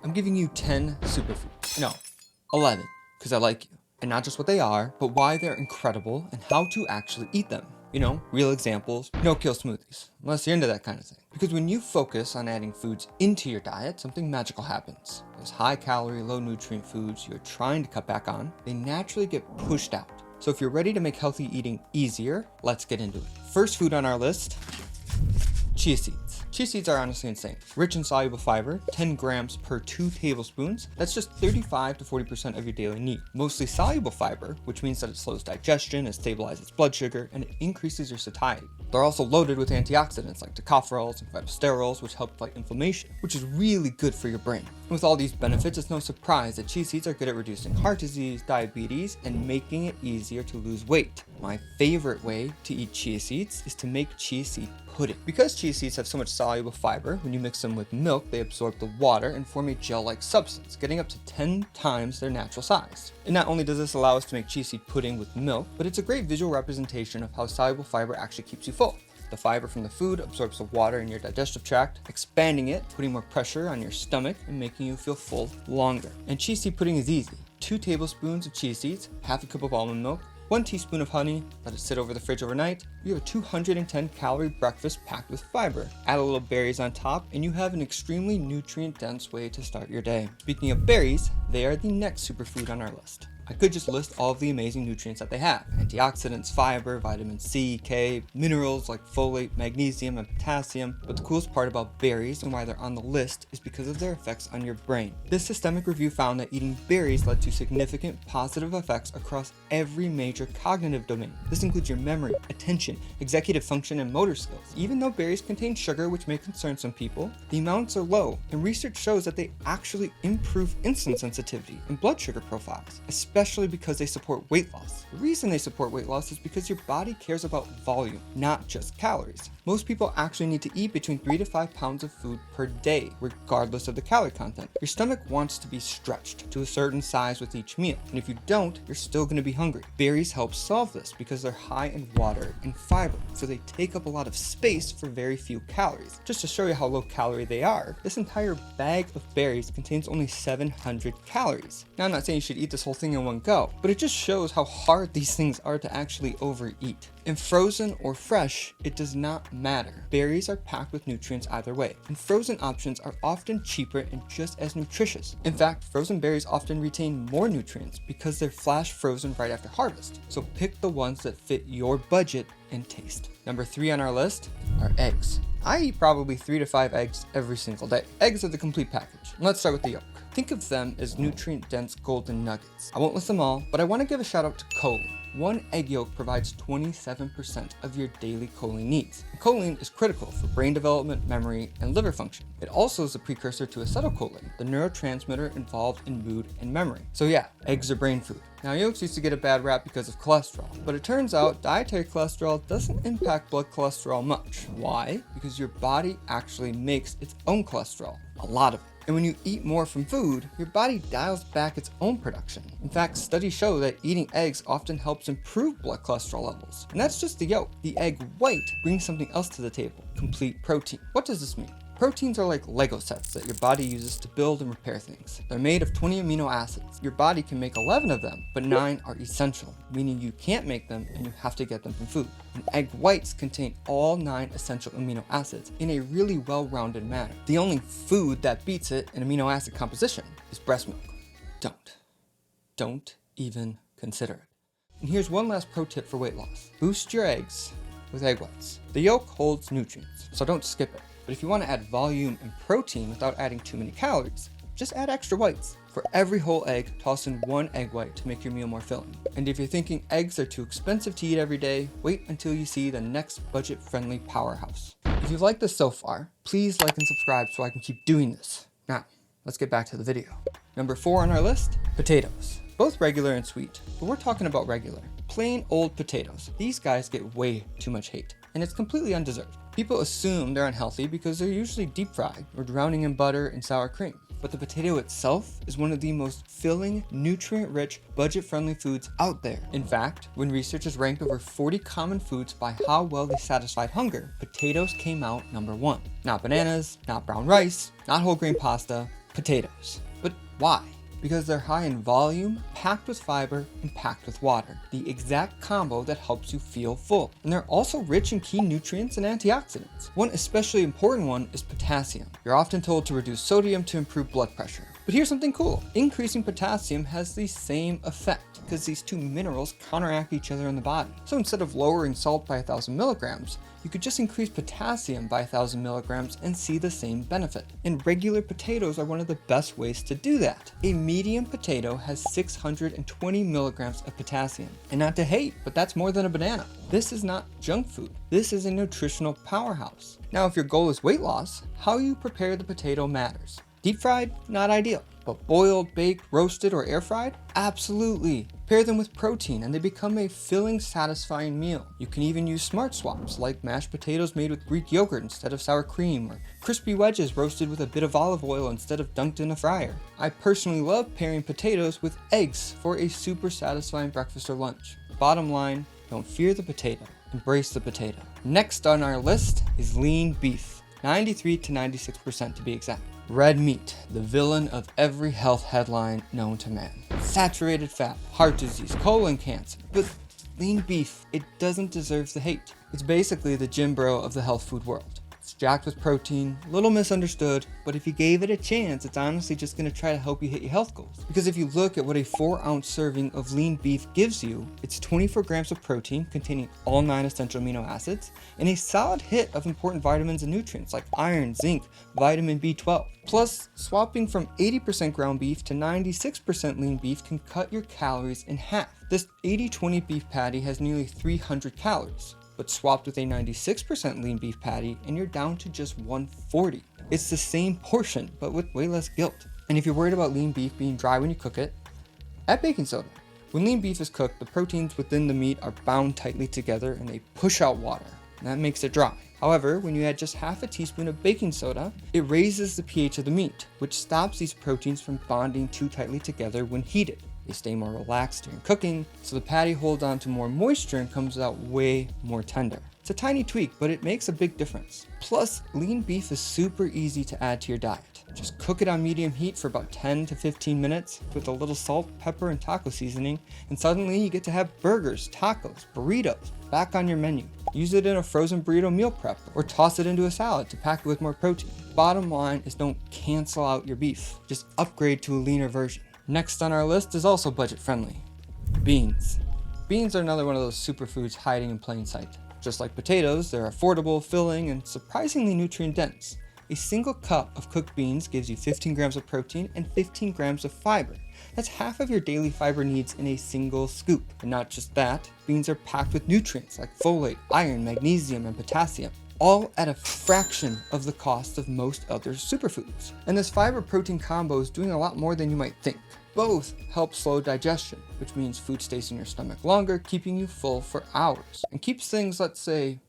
I'm giving you 10 superfoods. No, 11, because I like you. And not just what they are, but why they're incredible and how to actually eat them. You know, real examples, no-kill smoothies, unless you're into that kind of thing. Because when you focus on adding foods into your diet, something magical happens. Those high-calorie, low-nutrient foods you're trying to cut back on, they naturally get pushed out. So if you're ready to make healthy eating easier, let's get into it. First food on our list, chia seeds. Chia seeds are honestly insane. Rich in soluble fiber, 10 grams per 2 tablespoons. That's just 35 to 40% of your daily need. Mostly soluble fiber, which means that it slows digestion, it stabilizes blood sugar, and it increases your satiety. They're also loaded with antioxidants like tocopherols and phytosterols, which help fight inflammation, which is really good for your brain. And with all these benefits, it's no surprise that chia seeds are good at reducing heart disease, diabetes, and making it easier to lose weight. My favorite way to eat chia seeds is to make chia seed pudding. Because chia seeds have so much soluble fiber, when you mix them with milk, they absorb the water and form a gel-like substance, getting up to 10 times their natural size. And not only does this allow us to make chia seed pudding with milk, but it's a great visual representation of how soluble fiber actually keeps you full. The fiber from the food absorbs the water in your digestive tract, expanding it, putting more pressure on your stomach, and making you feel full longer. And chia seed pudding is easy. 2 tablespoons of chia seeds, half a cup of almond milk, 1 teaspoon of honey, let it sit over the fridge overnight. You have a 210 calorie breakfast packed with fiber. Add a little berries on top, and you have an extremely nutrient dense way to start your day. Speaking of berries, they are the next superfood on our list. I could just list all of the amazing nutrients that they have. Antioxidants, fiber, vitamin C, K, minerals like folate, magnesium, and potassium. But the coolest part about berries and why they're on the list is because of their effects on your brain. This systemic review found that eating berries led to significant positive effects across every major cognitive domain. This includes your memory, attention, executive function, and motor skills. Even though berries contain sugar, which may concern some people, the amounts are low, and research shows that they actually improve insulin sensitivity and blood sugar profiles, especially because they support weight loss. The reason they support weight loss is because your body cares about volume, not just calories. Most people actually need to eat between 3 to 5 pounds of food per day, regardless of the calorie content. Your stomach wants to be stretched to a certain size with each meal, and if you don't, you're still going to be hungry. Berries help solve this because they're high in water and fiber, so they take up a lot of space for very few calories. Just to show you how low calorie they are, this entire bag of berries contains only 700 calories. Now, I'm not saying you should eat this whole thing in one go, but it just shows how hard these things are to actually overeat. And frozen or fresh, it does not matter. Berries are packed with nutrients either way, and frozen options are often cheaper and just as nutritious. In fact, frozen berries often retain more nutrients because they're flash frozen right after harvest. So pick the ones that fit your budget and taste. Number 3 on our list are eggs. I eat probably 3 to 5 eggs every single day. Eggs are the complete package. Let's start with the yolk. Think of them as nutrient-dense golden nuggets. I won't list them all, but I want to give a shout out to choline. 1 egg yolk provides 27% of your daily choline needs. And choline is critical for brain development, memory, and liver function. It also is a precursor to acetylcholine, the neurotransmitter involved in mood and memory. So yeah, eggs are brain food. Now, yolks used to get a bad rap because of cholesterol, but it turns out dietary cholesterol doesn't impact blood cholesterol much. Why? Because your body actually makes its own cholesterol, a lot of it. And when you eat more from food, your body dials back its own production. In fact, studies show that eating eggs often helps improve blood cholesterol levels. And that's just the yolk. The egg white brings something else to the table, complete protein. What does this mean? Proteins are like Lego sets that your body uses to build and repair things. They're made of 20 amino acids. Your body can make 11 of them, but 9 are essential, meaning you can't make them and you have to get them from food. And egg whites contain all 9 essential amino acids in a really well-rounded manner. The only food that beats it in amino acid composition is breast milk. Don't even consider it. And here's one last pro tip for weight loss. Boost your eggs with egg whites. The yolk holds nutrients, so don't skip it. But if you want to add volume and protein without adding too many calories, just add extra whites. For every whole egg, toss in 1 egg white to make your meal more filling. And if you're thinking eggs are too expensive to eat every day, wait until you see the next budget-friendly powerhouse. If you've liked this so far, please like and subscribe so I can keep doing this. Now, let's get back to the video. Number 4 on our list, potatoes. Both regular and sweet, but we're talking about regular. Plain old potatoes. These guys get way too much hate, and it's completely undeserved. People assume they're unhealthy because they're usually deep fried or drowning in butter and sour cream. But the potato itself is one of the most filling, nutrient-rich, budget-friendly foods out there. In fact, when researchers ranked over 40 common foods by how well they satisfied hunger, potatoes came out number 1. Not bananas, not brown rice, not whole grain pasta, Potatoes. But why? Because they're high in volume, packed with fiber, and packed with water. The exact combo that helps you feel full. And they're also rich in key nutrients and antioxidants. One especially important one is potassium. You're often told to reduce sodium to improve blood pressure. But here's something cool. Increasing potassium has the same effect because these two minerals counteract each other in the body. So instead of lowering salt by 1,000 milligrams, you could just increase potassium by 1,000 milligrams and see the same benefit. And regular potatoes are one of the best ways to do that. A medium potato has 620 milligrams of potassium. And not to hate, but that's more than a banana. This is not junk food. This is a nutritional powerhouse. Now, if your goal is weight loss, how you prepare the potato matters. Deep fried, not ideal, but boiled, baked, roasted, or air fried? Absolutely. Pair them with protein and they become a filling, satisfying meal. You can even use smart swaps like mashed potatoes made with Greek yogurt instead of sour cream, or crispy wedges roasted with a bit of olive oil instead of dunked in a fryer. I personally love pairing potatoes with eggs for a super satisfying breakfast or lunch. Bottom line, don't fear the potato, embrace the potato. Next on our list is lean beef, 93 to 96% to be exact. Red meat, the villain of every health headline known to man. Saturated fat, heart disease, colon cancer. But lean beef, it doesn't deserve the hate. It's basically the Jim Bro of the health food world. It's jacked with protein, a little misunderstood, but if you gave it a chance, it's honestly just gonna try to help you hit your health goals. Because if you look at what a 4-ounce serving of lean beef gives you, it's 24 grams of protein containing all 9 essential amino acids, and a solid hit of important vitamins and nutrients like iron, zinc, vitamin B12. Plus, swapping from 80% ground beef to 96% lean beef can cut your calories in half. This 80-20 beef patty has nearly 300 calories. But swapped with a 96% lean beef patty and you're down to just 140. It's the same portion, but with way less guilt. And if you're worried about lean beef being dry when you cook it, add baking soda. When lean beef is cooked, the proteins within the meat are bound tightly together and they push out water, and that makes it dry. However, when you add just half a teaspoon of baking soda, it raises the pH of the meat, which stops these proteins from bonding too tightly together when heated. They stay more relaxed during cooking, so the patty holds on to more moisture and comes out way more tender. It's a tiny tweak, but it makes a big difference. Plus, lean beef is super easy to add to your diet. Just cook it on medium heat for about 10 to 15 minutes with a little salt, pepper, and taco seasoning, and suddenly you get to have burgers, tacos, burritos back on your menu. Use it in a frozen burrito meal prep, or toss it into a salad to pack it with more protein. Bottom line is don't cancel out your beef, just upgrade to a leaner version. Next on our list is also budget friendly. Beans. Beans are another one of those superfoods hiding in plain sight. Just like potatoes, they're affordable, filling, and surprisingly nutrient dense. A single cup of cooked beans gives you 15 grams of protein and 15 grams of fiber. That's half of your daily fiber needs in a single scoop. And not just that, beans are packed with nutrients like folate, iron, magnesium, and potassium, all at a fraction of the cost of most other superfoods. And this fiber protein combo is doing a lot more than you might think. Both help slow digestion, which means food stays in your stomach longer, keeping you full for hours, and keeps things, let's say,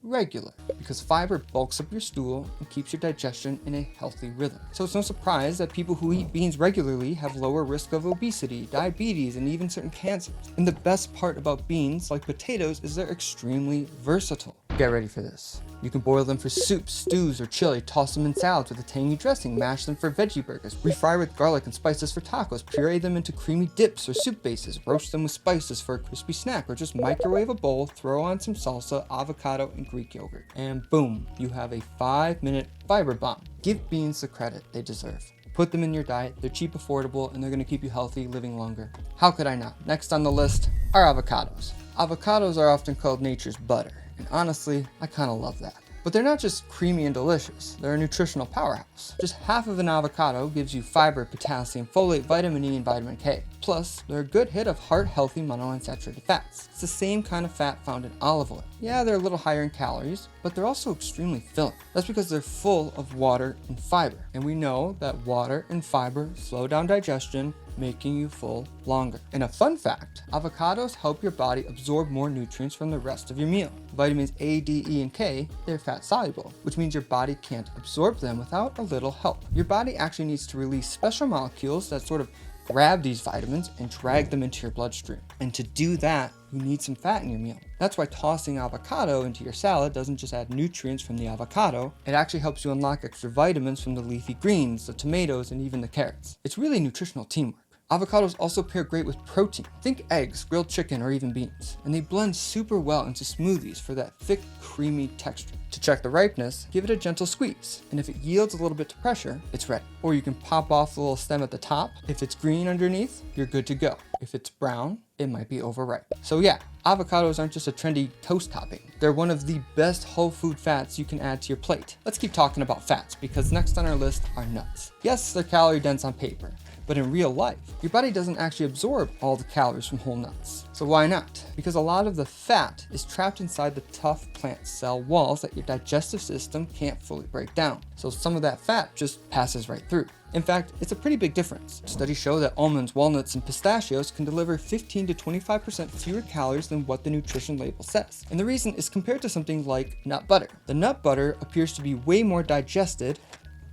regular, because fiber bulks up your stool and keeps your digestion in a healthy rhythm. So it's no surprise that people who eat beans regularly have lower risk of obesity, diabetes, and even certain cancers. And the best part about beans, like potatoes, is they're extremely versatile. Get ready for this. You can boil them for soups, stews, or chili, toss them in salads with a tangy dressing, mash them for veggie burgers, refry with garlic and spices for tacos, puree them into creamy dips or soup bases, roast them with spices for a crispy snack, or just microwave a bowl, throw on some salsa, avocado, and Greek yogurt. And boom, you have a 5-minute fiber bomb. Give beans the credit they deserve. Put them in your diet, they're cheap, affordable, and they're gonna keep you healthy, living longer. How could I not? Next on the list are avocados. Avocados are often called nature's butter. And honestly, I kind of love that. But they're not just creamy and delicious, they're a nutritional powerhouse. Just half of an avocado gives you fiber, potassium, folate, vitamin E, and vitamin K. Plus, they're a good hit of heart-healthy monounsaturated fats. It's the same kind of fat found in olive oil. Yeah, they're a little higher in calories, but they're also extremely filling. That's because they're full of water and fiber. And we know that water and fiber slow down digestion, making you full longer. And a fun fact, avocados help your body absorb more nutrients from the rest of your meal. Vitamins A, D, E, and K, they're fat soluble, which means your body can't absorb them without a little help. Your body actually needs to release special molecules that sort of grab these vitamins and drag them into your bloodstream. And to do that, you need some fat in your meal. That's why tossing avocado into your salad doesn't just add nutrients from the avocado, it actually helps you unlock extra vitamins from the leafy greens, the tomatoes, and even the carrots. It's really nutritional teamwork. Avocados also pair great with protein. Think eggs, grilled chicken, or even beans. And they blend super well into smoothies for that thick, creamy texture. To check the ripeness, give it a gentle squeeze. And if it yields a little bit to pressure, it's ready. Or you can pop off the little stem at the top. If it's green underneath, you're good to go. If it's brown, it might be overripe. So yeah, avocados aren't just a trendy toast topping. They're one of the best whole food fats you can add to your plate. Let's keep talking about fats, because next on our list are nuts. Yes, they're calorie dense on paper, but in real life, your body doesn't actually absorb all the calories from whole nuts. So why not? Because a lot of the fat is trapped inside the tough plant cell walls that your digestive system can't fully break down. So some of that fat just passes right through. In fact, it's a pretty big difference. Studies show that almonds, walnuts, and pistachios can deliver 15 to 25% fewer calories than what the nutrition label says. And the reason is compared to something like nut butter. The nut butter appears to be way more digested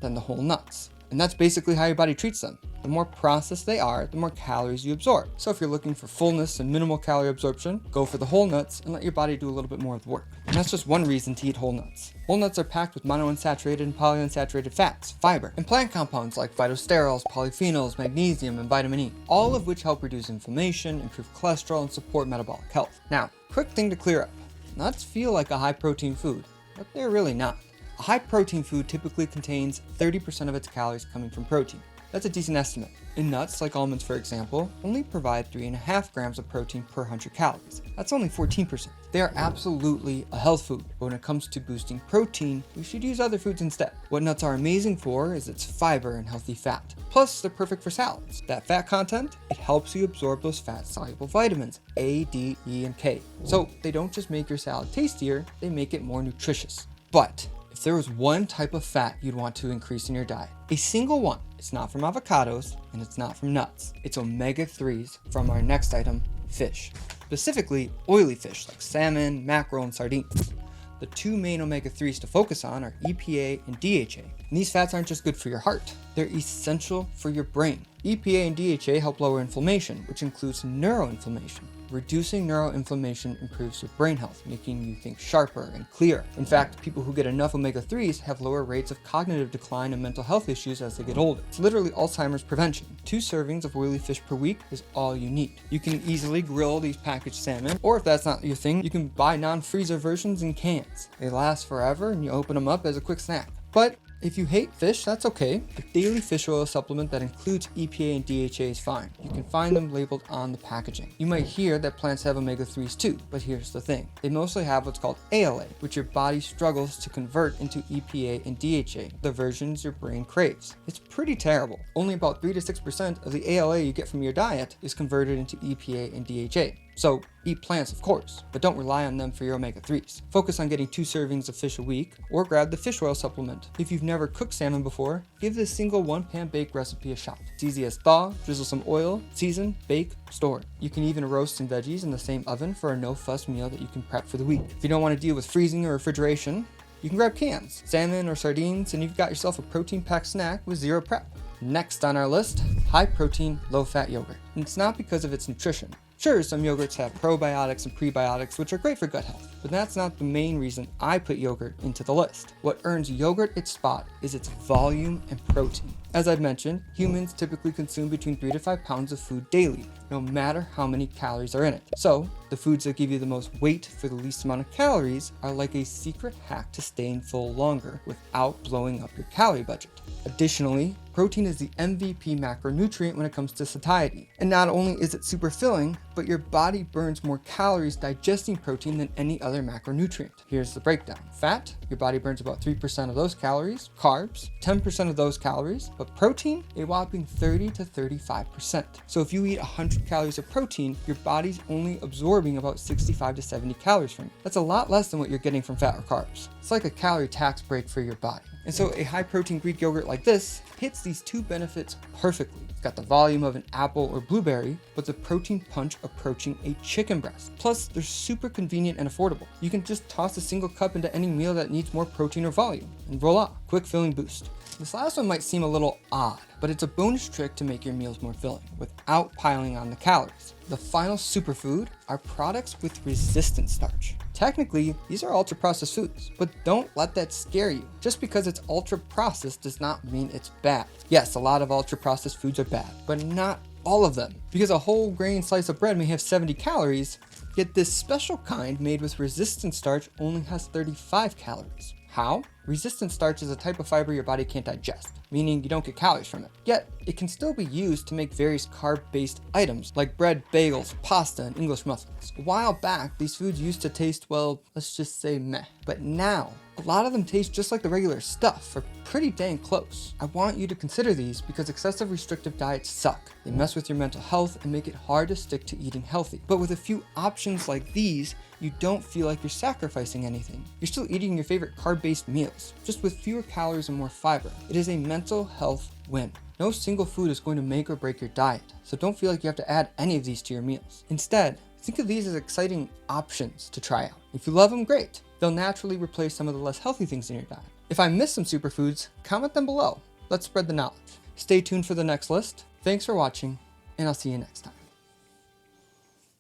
than the whole nuts. And that's basically how your body treats them. The more processed they are, the more calories you absorb. So if you're looking for fullness and minimal calorie absorption, go for the whole nuts and let your body do a little bit more of the work. And that's just one reason to eat whole nuts. Whole nuts are packed with monounsaturated and polyunsaturated fats, fiber, and plant compounds like phytosterols, polyphenols, magnesium, and vitamin E, all of which help reduce inflammation, improve cholesterol, and support metabolic health. Now, quick thing to clear up. Nuts feel like a high protein food, but they're really not. A high protein food typically contains 30% of its calories coming from protein. That's a decent estimate. And nuts, like almonds for example, only provide 3.5 grams of protein per 100 calories. That's only 14%. They are absolutely a health food, but when it comes to boosting protein, we should use other foods instead. What nuts are amazing for is its fiber and healthy fat. Plus, they're perfect for salads. That fat content, it helps you absorb those fat-soluble vitamins, A, D, E, and K. So they don't just make your salad tastier, they make it more nutritious. But if there was one type of fat you'd want to increase in your diet, a single one, it's not from avocados and it's not from nuts. It's omega-3s from our next item, fish. Specifically, oily fish like salmon, mackerel, and sardines. The two main omega-3s to focus on are EPA and DHA. And these fats aren't just good for your heart, they're essential for your brain. EPA and DHA help lower inflammation, which includes neuroinflammation. Reducing neuroinflammation improves your brain health, making you think sharper and clearer. In fact, people who get enough omega-3s have lower rates of cognitive decline and mental health issues as they get older. It's literally Alzheimer's prevention. 2 servings of oily fish per week is all you need. You can easily grill these packaged salmon, or if that's not your thing, you can buy non-freezer versions in cans. They last forever and you open them up as a quick snack. But if you hate fish, that's okay. A daily fish oil supplement that includes EPA and DHA is fine. You can find them labeled on the packaging. You might hear that plants have omega-3s too, but here's the thing. They mostly have what's called ALA, which your body struggles to convert into EPA and DHA, the versions your brain craves. It's pretty terrible. Only about 3 to 6% of the ALA you get from your diet is converted into EPA and DHA. So eat plants, of course, but don't rely on them for your omega-3s. Focus on getting 2 servings of fish a week, or grab the fish oil supplement. If you've never cooked salmon before, give this single 1-pan bake recipe a shot. It's easy as thaw, drizzle some oil, season, bake, store. You can even roast some veggies in the same oven for a no-fuss meal that you can prep for the week. If you don't want to deal with freezing or refrigeration, you can grab cans, salmon or sardines, and you've got yourself a protein-packed snack with zero prep. Next on our list, high-protein, low-fat yogurt. And it's not because of its nutrition. Sure, some yogurts have probiotics and prebiotics, which are great for gut health, but that's not the main reason I put yogurt into the list. What earns yogurt its spot is its volume and protein. As I've mentioned, humans typically consume between 3 to 5 pounds of food daily, no matter how many calories are in it. So, the foods that give you the most weight for the least amount of calories are like a secret hack to staying full longer without blowing up your calorie budget. Additionally, protein is the MVP macronutrient when it comes to satiety. And not only is it super filling, but your body burns more calories digesting protein than any other macronutrient. Here's the breakdown. Fat, your body burns about 3% of those calories. Carbs, 10% of those calories. But protein, a whopping 30 to 35%. So if you eat 100 calories of protein, your body's only absorbing about 65 to 70 calories from it. That's a lot less than what you're getting from fat or carbs. It's like a calorie tax break for your body. And so a high protein Greek yogurt like this hits these two benefits perfectly. It's got the volume of an apple or blueberry, but the protein punch approaching a chicken breast. Plus, they're super convenient and affordable. You can just toss a single cup into any meal that needs more protein or volume, and voila, quick filling boost. This last one might seem a little odd, but it's a bonus trick to make your meals more filling without piling on the calories. The final superfood are products with resistant starch. Technically, these are ultra processed foods, but don't let that scare you. Just because it's ultra processed does not mean it's bad. Yes, a lot of ultra processed foods are bad, but not all of them. Because a whole grain slice of bread may have 70 calories, yet this special kind made with resistant starch only has 35 calories. How? Resistant starch is a type of fiber your body can't digest, meaning you don't get calories from it. Yet, it can still be used to make various carb-based items like bread, bagels, pasta, and English muffins. A while back, these foods used to taste, well, let's just say meh. But now, a lot of them taste just like the regular stuff, or pretty dang close. I want you to consider these because excessive restrictive diets suck. They mess with your mental health and make it hard to stick to eating healthy. But with a few options like these, you don't feel like you're sacrificing anything. You're still eating your favorite carb-based meals, just with fewer calories and more fiber. It is a mental health win. No single food is going to make or break your diet, so don't feel like you have to add any of these to your meals. Instead, think of these as exciting options to try out. If you love them, great. They'll naturally replace some of the less healthy things in your diet. If I missed some superfoods, comment them below. Let's spread the knowledge. Stay tuned for the next list. Thanks for watching, and I'll see you next time.